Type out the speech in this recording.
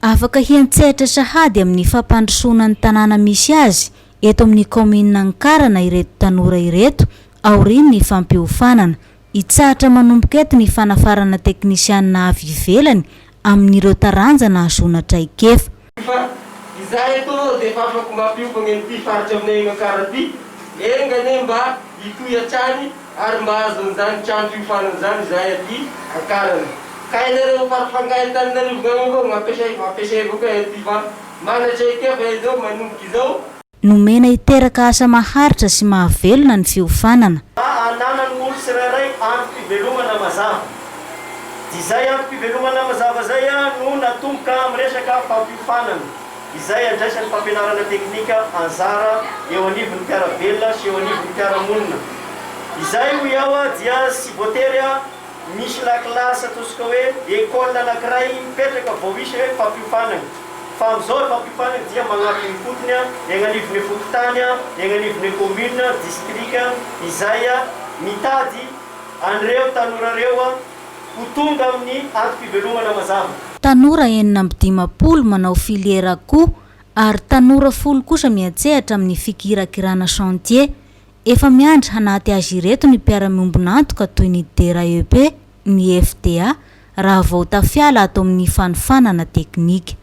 Afaka hiantsehatra sahady amin'ny fampandrosoana ny tanàna misy azy eto amin'ny commune Ankarana ireto tanora ireto aorian'ny fampiofanana. Hitsahatra manomboka eto ny fanafarana teknisianina avy ivelany amin'ireo taranja na azona traikefa. Izahay eto dia efa afaka mampiofana ny faritra aminay Ankara ty. Engany mba hitoy hatrany ary mba azo an'izany trano fiofanana izany izahay aty Ankarana. Ka ianareo farafangahy taninareo avao mampiasay avao ety fa manatraikefa izao manomboka izao. Nomena hiteraka asa maharitra sy mahavelona ny fiofanana. Ananany olo tsirairay antom-pivelomana mazava. Izay antom-pivelomana mazava zay no natomboka amin'ny resaka fampiofanana. Izay andraisan'ny fampianarana teknika anjara eo anivon'ny mpiarabelona sy eo anivon'ny mpiaramonina. Izay ho iaho dia sy voatery misy lakilasy ataontsika hoe école anankiray mipetraka vao misy hoe fampiofanana. Fa amin'izao fampiofanana dia magnampy ny fotony eny anivon'ny fokotany, eny anivon'ny commune, district izay mitady an'ireo tanora ho tonga amin'ny antom-pivelomana mazava. Tanora 950 manao filiera koa ary tanora 10 kosa miantsehatra amin'ny fikirakirana chantier. Efa miandry hanaty azy ireto ny mpiara-miombona antoka toy ny DREP, ny FDA raha vao tafiala ato amin'ny fanofanana teknika.